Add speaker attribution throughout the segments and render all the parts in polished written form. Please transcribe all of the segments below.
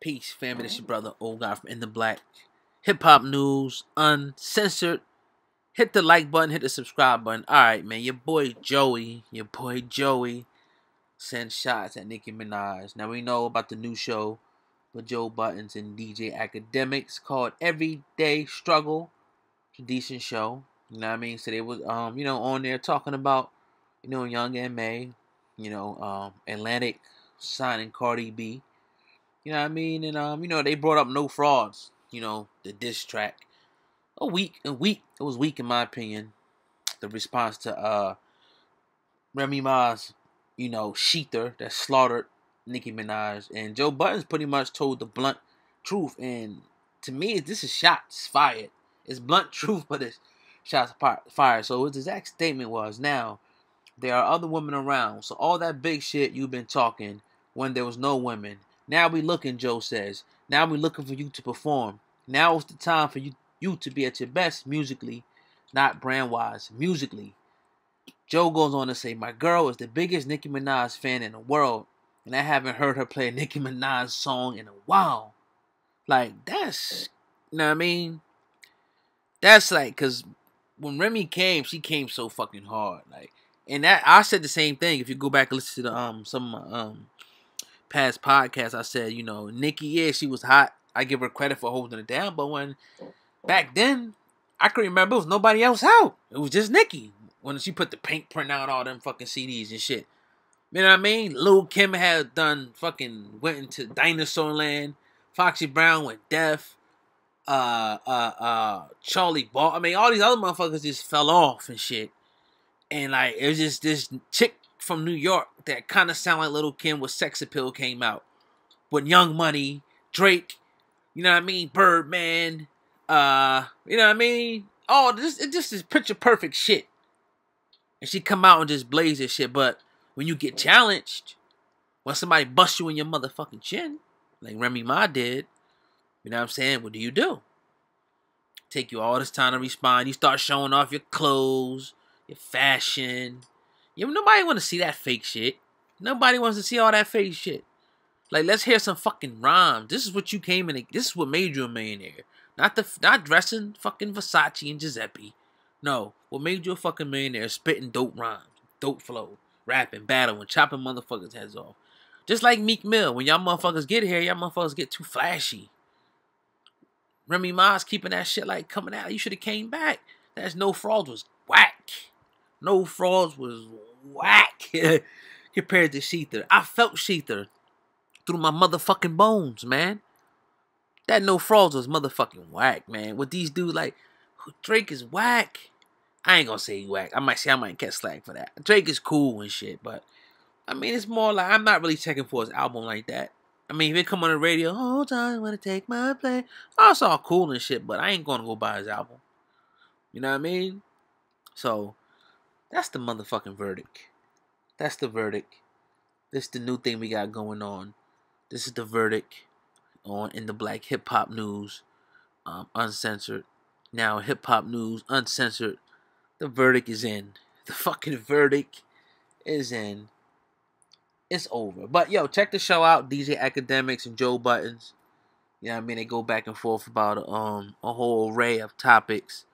Speaker 1: Peace, family. This your brother, old guy from In the Black. Hip hop news, uncensored. Hit the like button, hit the subscribe button. Alright, man. Your boy Joey sends shots at Nicki Minaj. Now we know about the new show with Joe Buttens and DJ Academics called Everyday Struggle. It's a decent show. You know what I mean? So they was on there talking about, Young M.A., Atlantic signing Cardi B. You know what I mean? And they brought up No Frauds, the diss track. It was weak in my opinion. The response to Remy Ma's, Sheether that slaughtered Nicki Minaj. And Joe Buttons pretty much told the blunt truth. And to me, this is shots fired. It's blunt truth, but it's shots fired. So his exact statement was, now, there are other women around. So all that big shit you've been talking when there was no women. Now we looking, Joe says. Now we looking for you to perform. Now is the time for you to be at your best musically, not brand-wise, musically. Joe goes on to say, my girl is the biggest Nicki Minaj fan in the world, and I haven't heard her play a Nicki Minaj song in a while. Like, that's, you know what I mean? That's like, because when Remy came, she came so fucking hard. Like, and that, I said the same thing. If you go back and listen to some of my past podcasts, I said, Nicki, yeah, she was hot. I give her credit for holding it down, but when back then, I can remember it was nobody else out. It was just Nicki. When she put the pink print out all them fucking CDs and shit. You know what I mean? Lil' Kim had went into Dinosaur Land. Foxy Brown went deaf. Charlie Ball. I mean, all these other motherfuckers just fell off and shit. And like, it was just this chick from New York that kind of sounded like Lil' Kim with Sex Appeal came out. With Young Money, Drake, you know what I mean? Birdman, you know what I mean? Oh, it just is picture perfect shit. And she come out and just blaze this shit. But when you get challenged, when somebody busts you in your motherfucking chin, like Remy Ma did, you know what I'm saying? What do? Take you all this time to respond. You start showing off your clothes, your fashion. Nobody want to see that fake shit. Nobody wants to see all that fake shit. Like, let's hear some fucking rhymes. This is what you came in. This is what made you a millionaire. Not dressing fucking Versace and Giuseppe. No, what made you a fucking millionaire? Spitting dope rhymes, dope flow, rapping, battling, chopping motherfuckers' heads off. Just like Meek Mill. When y'all motherfuckers get here, y'all motherfuckers get too flashy. Remy Ma's keeping that shit like coming out. You should have came back. That's No Frauds was whack. No Frauds was whack compared to Sheether. I felt Sheether through my motherfucking bones, man. That No Frauds was motherfucking whack, man. With these dudes, like, Drake is whack. I ain't gonna say whack. I might get slack for that. Drake is cool and shit, but I mean, it's more like I'm not really checking for his album like that. I mean, if it come on the radio, hold on, I wanna take my place. Oh, it's all cool and shit, but I ain't gonna go buy his album. You know what I mean? So, that's the motherfucking verdict. That's the verdict. This is the new thing we got going on. This is the verdict on In the Black Hip Hop News, Uncensored. Now, Hip Hop News, Uncensored. The verdict is in. The fucking verdict is in. It's over. But, yo, check the show out. DJ Academics and Joe Buttons. You know what I mean? They go back and forth about a whole array of topics.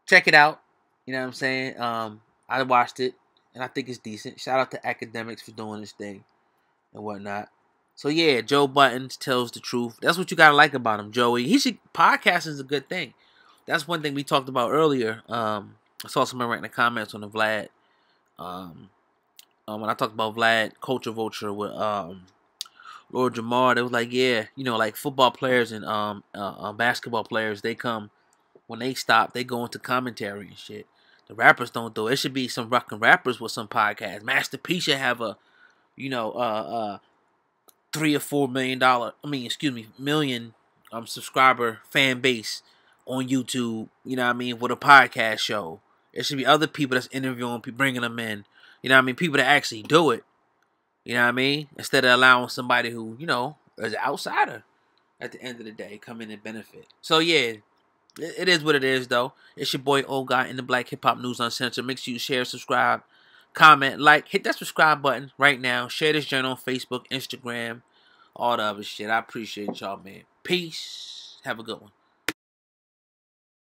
Speaker 1: Check it out. You know what I'm saying? I watched it, and I think it's decent. Shout out to Academics for doing this thing and whatnot. So, yeah, Joe Buttons tells the truth. That's what you got to like about him, Joey. Podcasting is a good thing. That's one thing we talked about earlier. I saw somebody writing the comments on the Vlad. When I talked about Vlad, Culture Vulture with Lord Jamar, they was like, yeah, like football players and basketball players, they come, when they stop, they go into commentary and shit. The rappers don't do it. It should be some rockin' rappers with some podcasts. Master P should have a, $3 or $4 million subscriber fan base on YouTube, you know what I mean, with a podcast show. There should be other people that's interviewing, bringing them in, you know what I mean, people that actually do it, you know what I mean, instead of allowing somebody who, is an outsider at the end of the day come in and benefit. So, yeah, it is what it is, though. It's your boy, Old Guy, In the Black Hip Hop News Uncensored. Make sure you share, subscribe, comment, like, hit that subscribe button right now. Share this journal on Facebook, Instagram, all the other shit. I appreciate y'all, man. Peace. Have a good one.